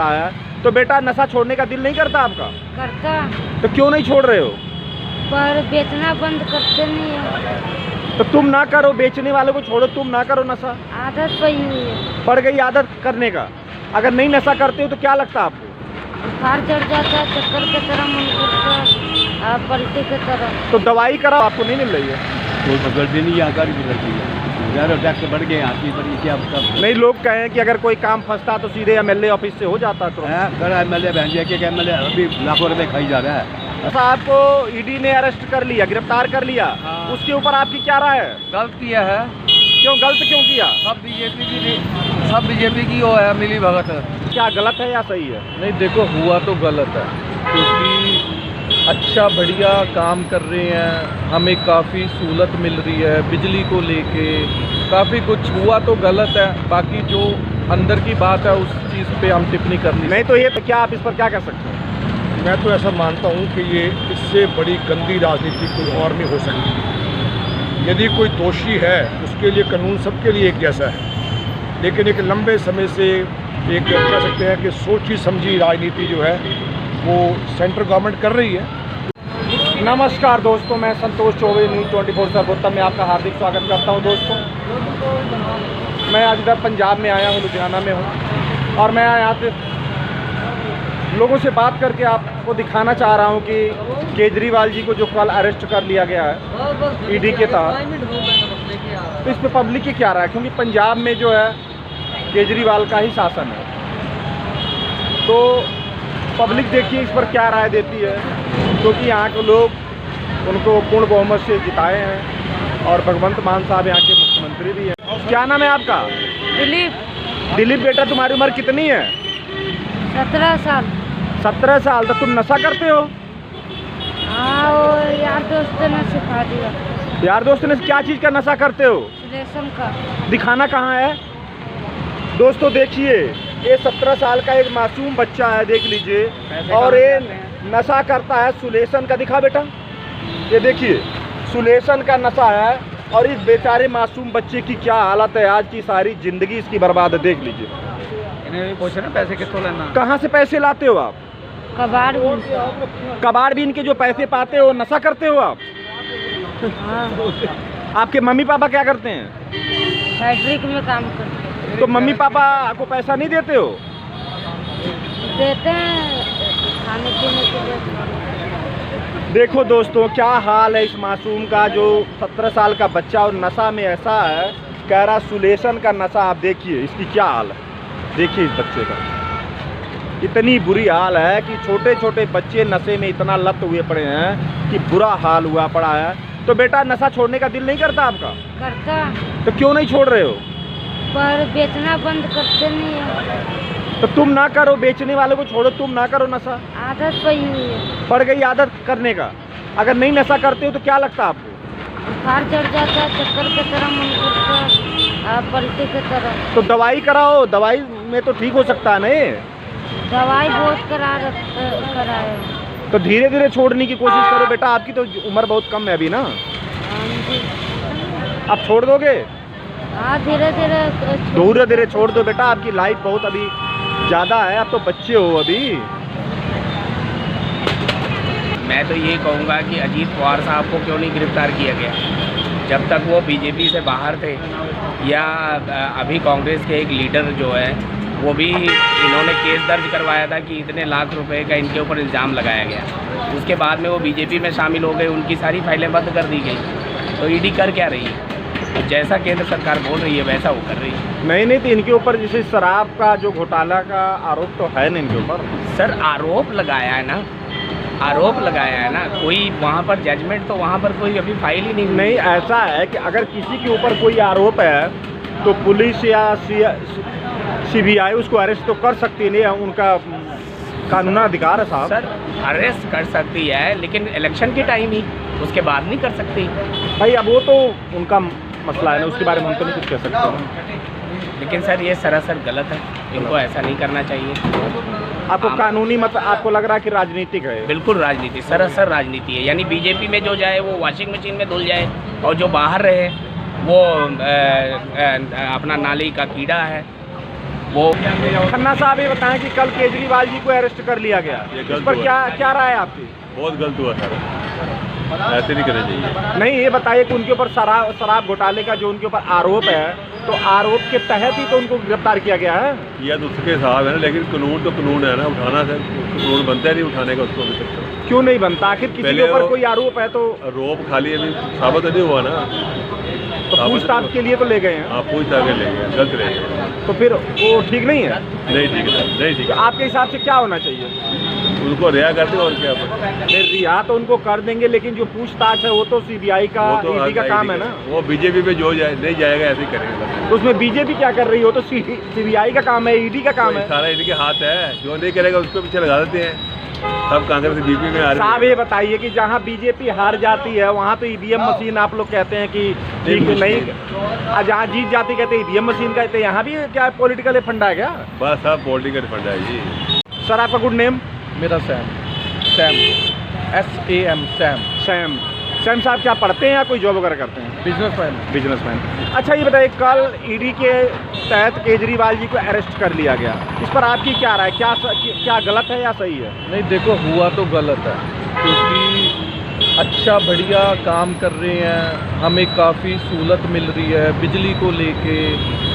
पड़ा है। तो बेटा नशा छोड़ने का दिल नहीं करता आपका? करता। तो क्यों नहीं छोड़ रहे हो? पर बेचना बंद करते नहीं है। तो तुम ना करो, बेचने वालों को छोड़ो, तुम ना करो नशा। आदत पड़ी हुई है। पड़ गई आदत करने का। अगर नहीं नशा करते हो तो क्या लगता है आपको? बुखार चढ़ जाता है, चक्कर की तरह मन करता, पलटे की तरह। तो दवाई कराओ, आपको नहीं मिल रही है? कोई पकड़ते नहीं, यहाँ गाड़ी पकड़ती है, ज़्यादा टैक्स बढ़ गए, आती बड़ी क्या सब। नहीं, लोग कहें कि अगर कोई काम फंसता तो सीधे एमएलए ऑफिस से हो जाता। तो खड़ा एमएलए बहन के एमएलए अभी लाखों रुपए खाई जा रहा है। आपको ईडी ने अरेस्ट कर लिया, गिरफ्तार कर लिया, उसके ऊपर आपकी क्या राय है? गलत किया है। क्यों गलत क्यों किया? सब बीजेपी की वो है, मिली भगत है। क्या गलत है या सही है? नहीं देखो, हुआ तो गलत है क्योंकि अच्छा बढ़िया काम कर रहे हैं, हमें काफ़ी सहूलत मिल रही है बिजली को लेके, काफ़ी कुछ हुआ तो गलत है। बाकी जो अंदर की बात है उस चीज़ पे हम टिप्पणी करनी नहीं। तो ये तो क्या आप इस पर क्या कह सकते हैं? मैं तो ऐसा मानता हूँ कि ये इससे बड़ी गंदी राजनीति कोई और नहीं हो सकती। यदि कोई दोषी है उसके लिए कानून सबके लिए एक जैसा है, लेकिन एक लंबे समय से एक कह सकते हैं कि सोची समझी राजनीति जो है वो सेंट्रल गवर्नमेंट कर रही है। नमस्कार दोस्तों, मैं संतोष चौबे, न्यूज़ 24 सर्वोत्तम में आपका हार्दिक स्वागत करता हूं। दोस्तों, मैं आज इधर पंजाब में आया हूं, लुधियाना में हूं, और मैं यहाँ पे लोगों से बात करके आपको दिखाना चाह रहा हूं कि केजरीवाल जी को जो कल अरेस्ट कर लिया गया है ईडी के तहत, तो इस पर पब्लिक की क्या राय है? क्योंकि पंजाब में जो है केजरीवाल का ही शासन है, तो पब्लिक देखिए इस पर क्या राय देती है। क्योंकि यहाँ के लोग उनको पूर्ण बहुमत से जिताए हैं और भगवंत मान साहब यहाँ के मुख्यमंत्री भी हैं। क्या नाम है आपका? दिलीप। दिलीप बेटा, तुम्हारी उम्र कितनी है? 17 साल। 17 साल। तो तुम नशा करते हो? हाँ, वो यार दोस्तों ने सिखा दिया। यार दोस्तों ने क्या चीज़ का नशा करते हो? सुलेशन का। दिखाना कहाँ है? दोस्तों देखिए, ये 17 साल का एक मासूम बच्चा है, देख लीजिए, और ये नशा करता है सुलेशन का। दिखा बेटा, ये देखिए सुलेशन का नशा है, और इस बेचारे मासूम बच्चे की क्या हालत है। आज की सारी जिंदगी इसकी बर्बाद है, देख लीजिए। इन्हें पूछे ना पैसे कितों लेना। कहाँ से पैसे लाते हो आप? कबाड़ भी। कबाड़ बीन के जो पैसे पाते हो नशा करते हो आप? हाँ। आपके मम्मी पापा क्या करते हैं? फैक्ट्री में काम करते। तो मम्मी पापा को पैसा नहीं देते हो? देते हैं खाने पीने के लिए। देखो दोस्तों, क्या हाल है इस मासूम का, जो 17 साल का बच्चा और नशा में ऐसा है, कह रहा सुलेशन का नशा। आप देखिए इसकी क्या हाल है, देखिए इस बच्चे का इतनी बुरी हाल है कि छोटे छोटे बच्चे नशे में इतना लत हुए पड़े हैं कि बुरा हाल हुआ पड़ा है। तो बेटा नशा छोड़ने का दिल नहीं करता आपका? करता। तो क्यों नहीं छोड़ रहे हो? पर बेचना बंद करते नहीं है। तो तुम ना करो, बेचने वालों को छोड़ो, तुम ना करो नशा। आदत पड़ी हुई है। पड़ गई आदत करने का। अगर नहीं नशा करते हो तो क्या लगता है आपको? बुखार चढ़ जाता है, चक्कर की तरह मन करता, पलटे की तरह। तो दवाई कराओ, दवाई में तो ठीक हो सकता है नहीं? दवाई बहुत कराए। तो धीरे धीरे छोड़ने की कोशिश करो बेटा, आपकी तो उम्र बहुत कम है अभी ना। हाँ जी। आप छोड़ दोगे? हाँ, धीरे धीरे छोड़ दो बेटा, आपकी लाइफ बहुत अभी ज़्यादा है, आप तो बच्चे हो अभी। मैं तो ये कहूँगा कि अजीत पवार साहब को क्यों नहीं गिरफ्तार किया गया? जब तक वो बीजेपी से बाहर थे, या अभी कांग्रेस के एक लीडर जो है वो भी, इन्होंने केस दर्ज करवाया था कि इतने लाख रुपए का इनके ऊपर इल्ज़ाम लगाया गया। उसके बाद में वो बीजेपी में शामिल हो गए, उनकी सारी फाइलें बंद कर दी गई। तो ईडी कर क्या रही है? जैसा केंद्र सरकार बोल रही है वैसा वो कर रही है। नहीं तो इनके ऊपर जैसे शराब का जो घोटाला का आरोप तो है ना इनके ऊपर? सर आरोप लगाया है ना, आरोप लगाया है ना, कोई वहाँ पर जजमेंट तो वहाँ पर कोई अभी फाइल ही नहीं हुई। नहीं, ऐसा है कि अगर किसी के ऊपर कोई आरोप है तो पुलिस या CBI उसको अरेस्ट तो कर सकती नहीं है, उनका कानूनी अधिकार है साहब। सर अरेस्ट कर सकती है, लेकिन इलेक्शन के टाइम ही, उसके बाद नहीं कर सकती भाई। अब वो तो उनका मसला है ना, उसके बारे में हम तो नहीं कुछ कह सकते। लेकिन सर ये सरासर गलत है, इनको ऐसा नहीं करना चाहिए। आपको कानूनी मतलब आपको लग रहा है कि राजनीतिक है? बिल्कुल राजनीति, सरासर राजनीति है। यानी बीजेपी में जो जाए वो वॉशिंग मशीन में धुल जाए, और जो बाहर रहे वो अपना नाली का कीड़ा है। वो खन्ना साहब ये बताएं कि कल केजरीवाल जी को अरेस्ट कर लिया गया, ये इस गलत पर हुआ। क्या राय है आपकी? बहुत गलत हुआ सर, ऐसे नहीं करना चाहिए। नहीं, ये बताइए कि उनके ऊपर शराब घोटाले का जो उनके ऊपर आरोप है, तो आरोप के तहत ही तो उनको गिरफ्तार किया गया है। किया तो उसके साथ है ना, लेकिन कानून तो कानून है ना, उठाना से कानून बनता है नहीं उठाने का उसको अभी तक तो। क्यों नहीं बनता? आखिर किसी के पहले ऊपर वो- कोई आरोप है तो रोप खाली अभी साबित नहीं हुआ ना, पूछताछ के लिए तो ले गए हैं, आप पूछताछ के लेंगे, गलत रहेगा। तो फिर वो ठीक नहीं है। नहीं ठीक है, नहीं ठीक तो है, आपके हिसाब से क्या होना चाहिए? उनको रिहा करते और क्या नहीं, रिहा तो उनको कर देंगे, लेकिन जो पूछताछ है वो तो सीबीआई का, ईडी का काम है ना। वो बीजेपी पे जो जाए नहीं जाएगा ऐसे ही करेंगे। तो उसमें बीजेपी क्या कर रही हो? तो सीबीआई का काम है, ईडी का काम है। सारा इनके हाथ है, जो नहीं करेगा उसको पीछे लगा देते हैं। सब कांग्रेस बीजेपी में आ रहे साहब ये बताइए कि जहाँ बीजेपी हार जाती है वहाँ तो ईवीएम मशीन आप लोग कहते हैं कि ठीक नहीं, और जहाँ जीत जाती कहते हैं ईवीएम मशीन कहते हैं। यहाँ भी क्या पॉलिटिकल फंडा है क्या? बस सब पॉलिटिकल फंडा है जी। सर आपका गुड नेम? मेरा सैम SAM सैम साहब क्या पढ़ते हैं या कोई जॉब वगैरह करते हैं? बिजनेसमैन। अच्छा ये बताइए, कल ईडी के तहत केजरीवाल जी को अरेस्ट कर लिया गया, इस पर आपकी क्या राय? क्या गलत है या सही है? नहीं देखो, हुआ तो गलत है, क्योंकि अच्छा बढ़िया काम कर रहे हैं, हमें काफ़ी सहूलत मिल रही है बिजली को लेके,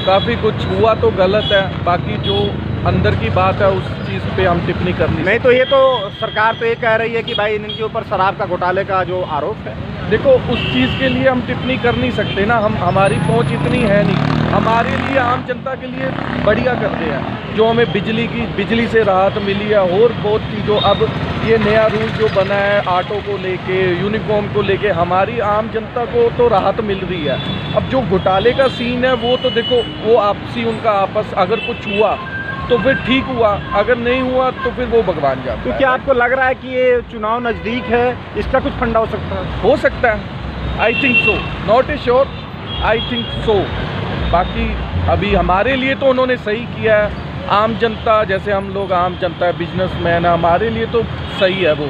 काफ़ी कुछ हुआ तो गलत है। बाकी जो अंदर की बात है उस चीज़ पे हम टिप्पणी करनी नहीं तो ये तो सरकार तो ये कह रही है कि भाई इनके ऊपर शराब का घोटाले का जो आरोप है। देखो, उस चीज़ के लिए हम टिप्पणी कर नहीं सकते ना, हमारी पहुंच इतनी है नहीं। हमारे लिए, आम जनता के लिए बढ़िया करते हैं, जो हमें बिजली से राहत मिली है, और बहुत चीज़ों, अब ये नया रूल जो बना है ऑटो को लेके, यूनिफॉर्म को लेके, हमारी आम जनता को तो राहत मिल रही है। अब जो घोटाले का सीन है वो तो देखो, वो आपसी उनका आपस, अगर कुछ हुआ तो फिर ठीक हुआ, अगर नहीं हुआ तो फिर वो भगवान जाता है। तो क्या आपको लग रहा है कि ये चुनाव नज़दीक है, इसका कुछ फंडा हो सकता है? हो सकता है, I think so, not a sure, I think so. बाकी अभी हमारे लिए तो उन्होंने सही किया है, आम जनता जैसे हम लोग आम जनता है, बिजनेसमैन है, हमारे लिए तो सही है वो।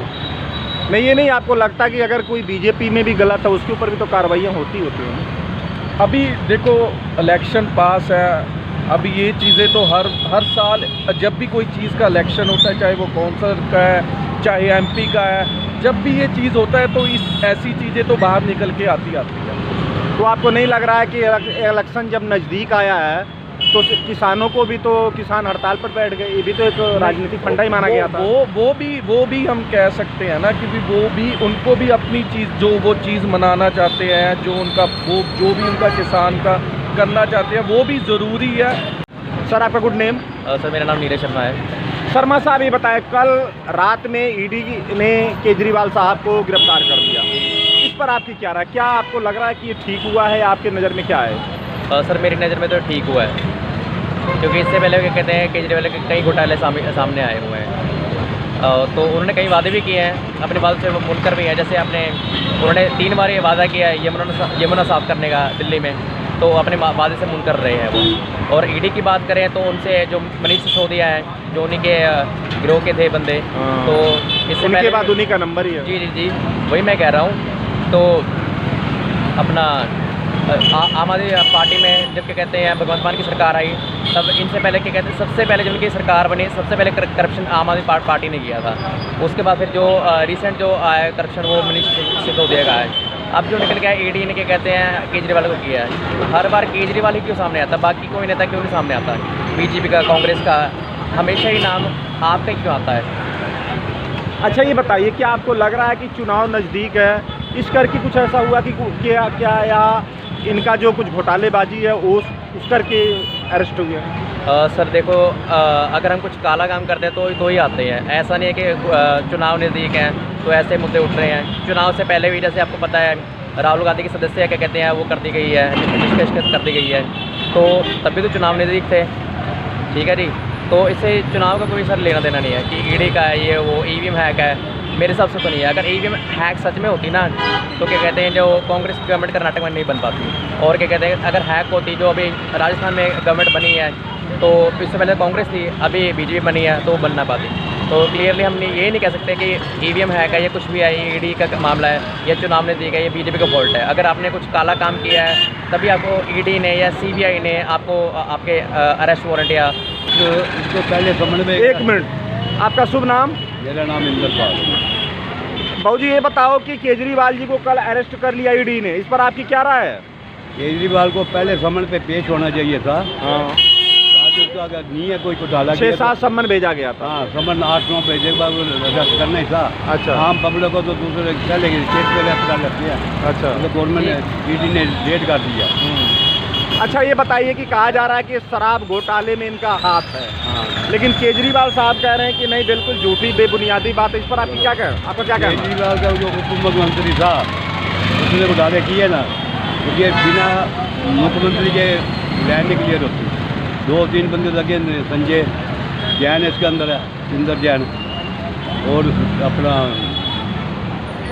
नहीं, ये नहीं आपको लगता कि अगर कोई बीजेपी में भी गलत है उसके ऊपर भी तो कार्रवाइयाँ होती हैं? अभी देखो, इलेक्शन पास है, अभी ये चीज़ें तो हर साल जब भी कोई चीज़ का इलेक्शन होता है, चाहे वो कौंसल का है चाहे MP का है, जब भी ये चीज़ होता है तो ऐसी चीज़ें तो बाहर निकल के आती है। तो आपको नहीं लग रहा है कि इलेक्शन जब नज़दीक आया है तो किसानों को भी, तो किसान हड़ताल पर बैठ गए, ये भी तो एक राजनीतिक फंडा ही माना गया था? वो भी हम कह सकते हैं ना कि वो भी, उनको भी अपनी चीज़, जो वो चीज़ मनाना चाहते हैं, जो भी उनका किसान का करना चाहते हैं, वो भी ज़रूरी है। सर आपका गुड नेम? सर मेरा नाम नीरज शर्मा है। शर्मा साहब ये बताएं, कल रात में ईडी ने केजरीवाल साहब को गिरफ्तार कर दिया, इस पर आपकी क्या राय? क्या आपको लग रहा है कि ये ठीक हुआ है? आपके नज़र में क्या है? सर मेरी नज़र में तो ठीक हुआ है, क्योंकि इससे पहले क्या कहते हैं, केजरीवाल के कई घोटाले सामने आए हुए हैं, तो उन्होंने कई वादे भी किए हैं, अपने वादे से वो मुनकर भी है। जैसे उन्होंने 3 बार ये वादा किया है यमुना साफ़ करने का दिल्ली में, तो अपने वादे से मुनकर रहे हैं वो। और ईडी की बात करें तो उनसे जो मनीष सिसोदिया है, जो उन्हीं के गिरोह के थे बंदे, तो इससे उनके बाद उन्हीं का नंबर ही है। जी वही मैं कह रहा हूँ। तो अपना आम आदमी पार्टी में जब क्या कहते हैं भगवंत मान की सरकार आई, तब इनसे पहले क्या कहते हैं, सबसे पहले जब उनकी सरकार बनी, सबसे पहले करप्शन आम आदमी पार्टी ने किया था। उसके बाद फिर जो रिसेंट जो आया करप्शन, वो मनीष सिसोदिया का है। अब जो निकल गया ईडी ने क्या कहते हैं केजरीवाल को किया है। हर बार केजरीवाल ही क्यों सामने आता, बाकी कोई नेता क्यों नहीं सामने आता? बीजेपी का, कांग्रेस का, हमेशा ही नाम आपका ही क्यों आता है? अच्छा ये बताइए, क्या आपको लग रहा है कि चुनाव नज़दीक है, इस करके कुछ ऐसा हुआ कि क्या या इनका जो कुछ घोटालेबाजी है उस करके अरेस्ट हुए? सर देखो, अगर हम कुछ काला काम करते हैं तो ही आते हैं। ऐसा नहीं है कि चुनाव नज़दीक हैं तो ऐसे मुद्दे उठ रहे हैं। चुनाव से पहले भी जैसे आपको पता है राहुल गांधी की सदस्य क्या कहते हैं वो कर दी गई है, निष्कासित कर दी गई है, तो तब भी तो चुनाव नज़दीक थे, ठीक है जी। तो इससे चुनाव का कोई सर लेना देना नहीं है कि ईडी का है, ये वो ईवीएम हैक है, मेरे हिसाब से तो नहीं है। अगर ईवीएम हैक सच में होती ना, तो क्या कहते हैं जो कांग्रेस की गवर्नमेंट कर्नाटक में नहीं बन पाती, और क्या कहते हैं अगर हैक होती, जो अभी राजस्थान में गवर्नमेंट बनी है, तो इससे पहले कांग्रेस थी, अभी बीजेपी बनी है, तो वो बन ना पाती। तो क्लियरली हम ये नहीं कह सकते कि EVM हैक है या कुछ भी है, ED का मामला है या चुनाव नज़दीक है, ये BJP का फॉल्ट है। अगर आपने कुछ काला काम किया है तभी आपको ED ने या CBI ने आपको आपके अरेस्ट वारंट या इसको पहले समझ में। एक मिनट, आपका शुभ नाम? मेरा नाम इंद्रपाल। बाबू जी ये बताओ कि केजरीवाल जी को कल अरेस्ट कर लिया ED ने, इस पर आपकी क्या राय है? केजरीवाल को पहले समन पे पेश होना चाहिए था। हाँ, उसका अगर नहीं है कोई घोटाला 6-7 सम्मन भेजा गया था। हाँ, समन 8-9 भेजे के बाद अरेस्ट करना ही था। अच्छा। आम पब्लिक को तो दूसरे चलेगी, स्टेट पे अरेस्ट कर लेती है। अच्छा। तो गवर्नमेंट ने ED ने रेड कर दिया। अच्छा ये बताइए कि कहा जा रहा है कि शराब घोटाले में इनका हाथ है, लेकिन केजरीवाल साहब कह रहे हैं कि नहीं, बिल्कुल झूठी बेबुनियादी बात है। इस पर आपकी क्या कहना, आपका क्या कहना? केजरीवाल का जो उप मुख्यमंत्री था उसने घोटाले किए ना, तो ये बिना मुख्यमंत्री के लैंड नहीं क्लियर होती। 2-3 बंदे लगे, संजय जैन इसके अंदर है, इंदर जैन, और अपना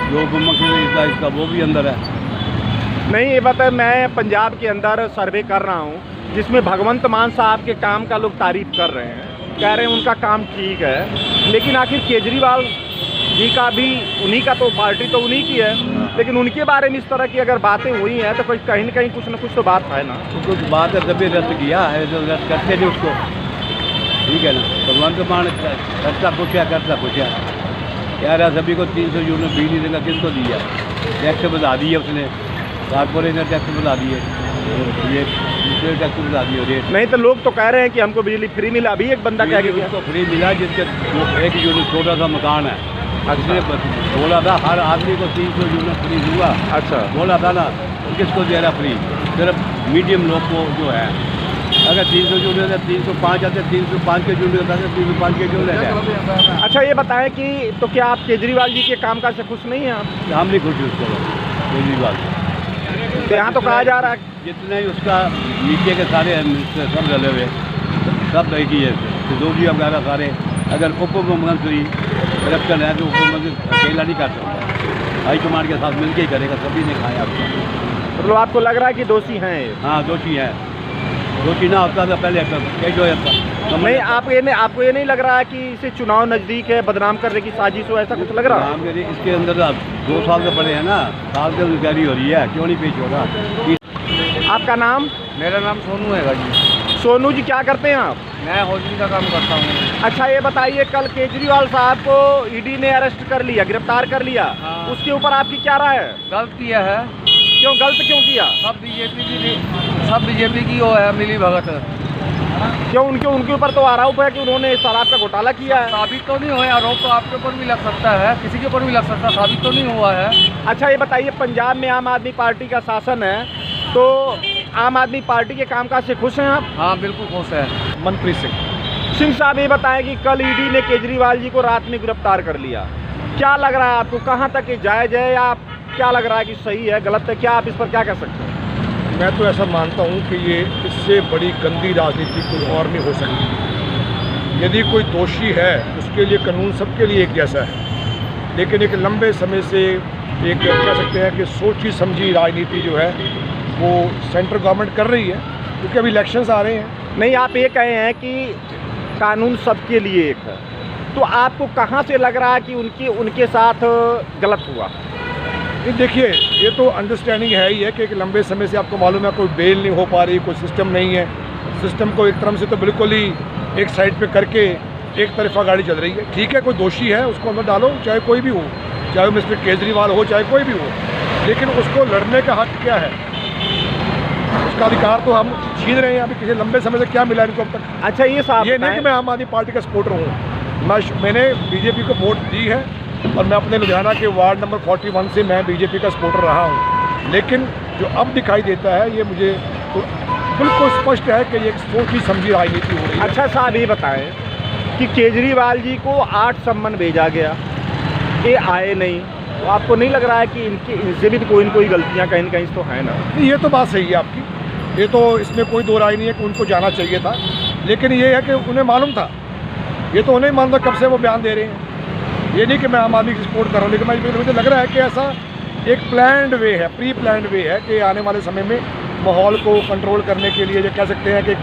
जो उप मुख्यमंत्री था इसका वो भी अंदर है। नहीं ये बताए, मैं पंजाब के अंदर सर्वे कर रहा हूँ जिसमें भगवंत मान साहब के काम का लोग तारीफ कर रहे हैं, कह रहे हैं उनका काम ठीक है, लेकिन आखिर केजरीवाल जी का भी, उन्हीं का तो पार्टी तो उन्हीं की है, लेकिन उनके बारे में इस तरह की अगर बातें हुई हैं तो कोई कहीं न कहीं कुछ न कुछ तो बात है ना। तो कुछ बात है तभी रद्द किया है, जो रद्द करते थे उसको, ठीक है ना। भगवंत मान करता कुछ है, करता कुछ है, कह रहा सभी को 300 यूनिट बिजली देगा, किसको दिया? टैक्स बढ़ा दिए उसने, कारपोरेशन टैक्स बढ़ा दिए, ये दूसरे टैक्स बढ़ा दिए रेट। नहीं तो लोग तो कह रहे हैं कि हमको बिजली फ्री मिला, अभी एक बंदा कह गया उसको फ्री मिला जिसके 1 यूनिट छोटा सा मकान है, उसने बोला था हर आदमी को 300 यूनिट फ्री हुआ। अच्छा, बोला था ना, किसको दे रहा फ्री? सिर्फ मीडियम लोग को जो है। अगर 300 यूनिट है, 305 आते, 305 के यूनिट आते, 305 के क्यों ले रहे? अच्छा ये बताएं कि तो क्या आप केजरीवाल जी के कामकाज से खुश नहीं हैं आप? हम नहीं खुश उसको केजरीवाल। तो यहाँ तो कहा जा रहा है जितने ही उसका नीचे के सारे सब रले हुए सब एक ही है, सिद्धोलिया वगैरह सारे। अगर उप मुख्यमंत्री इलेक्शन है तो उप मुख्यमंत्री अकेला नहीं कर सकता, हाईकमांड के साथ मिलकर ही करेगा, सभी ने खाया आपको। मतलब आपको लग रहा है कि दोषी हैं ये? हाँ दोषी है, दोषी ना होता तो पहले कैसे हो जाता। नहीं आपको ये नहीं लग रहा है कि इसे चुनाव नज़दीक है, बदनाम करने की साजिश हो, ऐसा कुछ लग रहा है? इसके अंदर 2 साल से पड़े हैं ना, साल से इंक्वायरी हो रही है, क्यों नहीं पेश हो रहा? आपका नाम? मेरा नाम सोनू है जी। सोनू जी क्या करते हैं आप? मैं होटल का काम करता हूँ। अच्छा ये बताइए, कल केजरीवाल साहब को ED ने अरेस्ट कर लिया, गिरफ्तार कर लिया, उसके ऊपर आपकी क्या राय है? गलत किया है। क्यों गलत क्यों किया? सब बीजेपी की वो है, मिली भगत। क्यों उनके ऊपर तो आरोप है कि उन्होंने शराब का घोटाला किया है। साबित तो नहीं हुआ, आरोप तो आपके ऊपर भी लग सकता है, किसी के ऊपर भी लग सकता है, साबित तो नहीं हुआ है। अच्छा ये बताइए, पंजाब में आम आदमी पार्टी का शासन है, तो आम आदमी पार्टी के कामकाज से खुश हैं आप? हाँ बिल्कुल खुश है। मनप्रीत सिंह साहब ये बताएं कि कल ED ने केजरीवाल जी को रात में गिरफ्तार कर लिया, क्या लग रहा है आपको, कहाँ तक ये जायज़ है या क्या लग रहा है कि सही है, गलत है, क्या आप इस पर क्या कह सकते हैं? मैं तो ऐसा मानता हूँ कि ये इससे बड़ी गंदी राजनीति कोई और नहीं हो सकती। यदि कोई दोषी है उसके लिए कानून सबके लिए एक जैसा है, लेकिन एक लंबे समय से एक कह सकते हैं कि सोची समझी राजनीति जो है वो सेंट्रल गवर्नमेंट कर रही है, क्योंकि अभी इलेक्शंस आ रहे हैं। नहीं आप ये कहे हैं कि कानून सबके लिए एक है, तो आपको कहाँ से लग रहा है कि उनके साथ गलत हुआ? देखिए ये तो अंडरस्टैंडिंग है ही है कि एक लंबे समय से आपको मालूम है कोई बेल नहीं हो पा रही, कोई सिस्टम नहीं है। सिस्टम को एक तरफ से तो बिल्कुल ही एक साइड पे करके एक तरफा गाड़ी चल रही है। ठीक है, कोई दोषी है उसको अंदर डालो, चाहे कोई भी हो, चाहे मिस्टर केजरीवाल हो, चाहे कोई भी हो, लेकिन उसको लड़ने का हक क्या है? उसका अधिकार तो हम छीन रहे हैं। अभी किसी लंबे समय से क्या मिला इनको अब तक? अच्छा ये साहब ये नहीं कि मैं आम आदमी पार्टी का सपोर्टर हूँ, मैंने बीजेपी को वोट दी है और मैं अपने लुधियाना के वार्ड नंबर 41 से मैं बीजेपी का सपोर्टर रहा हूँ, लेकिन जो अब दिखाई देता है ये मुझे तो बिल्कुल स्पष्ट है कि ये एक सोची समझी राजनीति हो रही है। अच्छा साहब ये बताएं कि केजरीवाल जी को 8 सम्मन भेजा गया, ये आए नहीं, तो आपको नहीं लग रहा है कि इनसे भी तो कोई न कोई गलतियाँ कहीं न कहीं तो है ना? ये तो बात सही है आपकी, ये तो इसमें कोई दो राय नहीं है कि उनको जाना चाहिए था, लेकिन ये है कि उन्हें मालूम था, ये तो उन्हें मालूम था, कब से वो बयान दे रहे हैं। ये नहीं कि मैं आम आदमी की सपोर्ट कर रहा हूँ, लेकिन मुझे लग रहा है कि ऐसा एक प्लान्ड वे है, प्री प्लान्ड वे है कि आने वाले समय में माहौल को कंट्रोल करने के लिए जो कह सकते हैं कि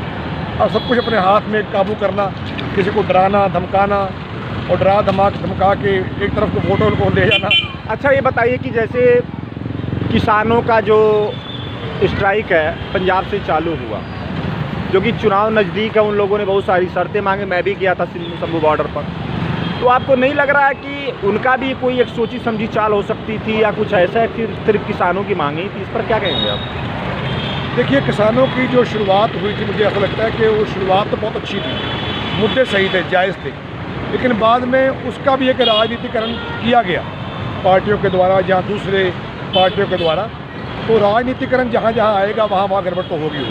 सब कुछ अपने हाथ में काबू करना, किसी को डराना धमकाना, और डरा धमका के एक तरफ को वोटों को ले जाना। अच्छा ये बताइए कि जैसे किसानों का जो स्ट्राइक है पंजाब से चालू हुआ, जो कि चुनाव नज़दीक है, उन लोगों ने बहुत सारी शर्तें मांगी, मैं भी गया था शंभू बॉर्डर पर, तो आपको नहीं लग रहा है कि उनका भी कोई एक सोची समझी चाल हो सकती थी या कुछ ऐसा है कि सिर्फ किसानों की मांगी थी? इस पर क्या कहेंगे आप? देखिए, किसानों की जो शुरुआत हुई थी, मुझे ऐसा लगता है कि वो शुरुआत तो बहुत अच्छी थी, मुद्दे सही थे, जायज़ थे, लेकिन बाद में उसका भी एक राजनीतिकरण किया गया पार्टियों के द्वारा या दूसरे पार्टियों के द्वारा। तो राजनीतिकरण जहाँ जहाँ आएगा वहाँ गड़बड़ तो होगी।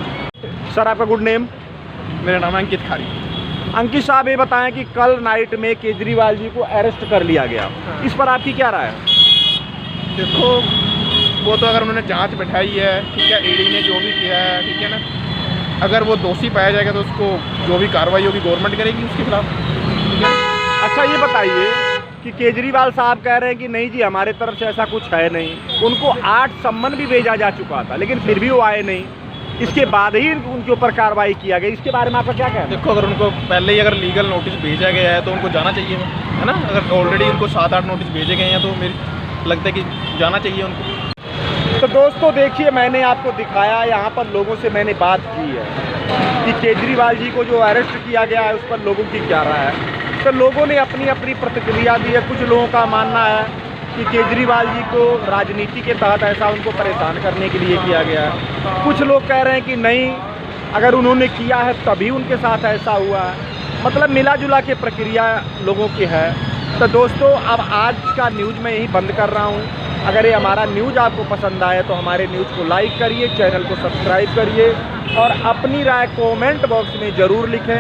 सर आपका गुड नेम? मेरा नाम है अंकित खारी। अंकित साहब ये बताएं कि कल नाइट में केजरीवाल जी को अरेस्ट कर लिया गया, इस पर आपकी क्या राय है? देखो, वो तो अगर उन्होंने जांच बैठाई है, ठीक है, ईडी ने जो भी किया है, ठीक है ना, अगर वो दोषी पाया जाएगा तो उसको जो भी कार्रवाई होगी गवर्नमेंट करेगी उसके खिलाफ, ठीक है। अच्छा ये बताइए कि केजरीवाल साहब कह रहे हैं कि नहीं जी हमारे तरफ से ऐसा कुछ है नहीं, उनको 8 सम्मन भी भेजा जा चुका था लेकिन फिर भी वो आए नहीं, इसके बाद ही उनके ऊपर कार्रवाई किया गया, इसके बारे में आपका क्या कहना है? देखो, अगर उनको पहले ही अगर लीगल नोटिस भेजा गया है तो उनको जाना चाहिए, है ना। अगर ऑलरेडी उनको 7-8 नोटिस भेजे गए हैं तो मेरी लगता है कि जाना चाहिए उनको। तो दोस्तों देखिए, मैंने आपको दिखाया, यहाँ पर लोगों से मैंने बात की है कि केजरीवाल जी को जो अरेस्ट किया गया है उस पर लोगों की क्या राय है। तो लोगों ने अपनी अपनी प्रतिक्रिया दी है। कुछ लोगों का मानना है कि केजरीवाल जी को राजनीति के तहत ऐसा उनको परेशान करने के लिए किया गया है। कुछ लोग कह रहे हैं कि नहीं, अगर उन्होंने किया है तभी उनके साथ ऐसा हुआ है। मतलब मिला जुला के प्रक्रिया लोगों की है। तो दोस्तों, अब आज का न्यूज़ मैं यहीं बंद कर रहा हूँ। अगर ये हमारा न्यूज़ आपको पसंद आए तो हमारे न्यूज़ को लाइक करिए, चैनल को सब्सक्राइब करिए और अपनी राय कमेंट बॉक्स में ज़रूर लिखें।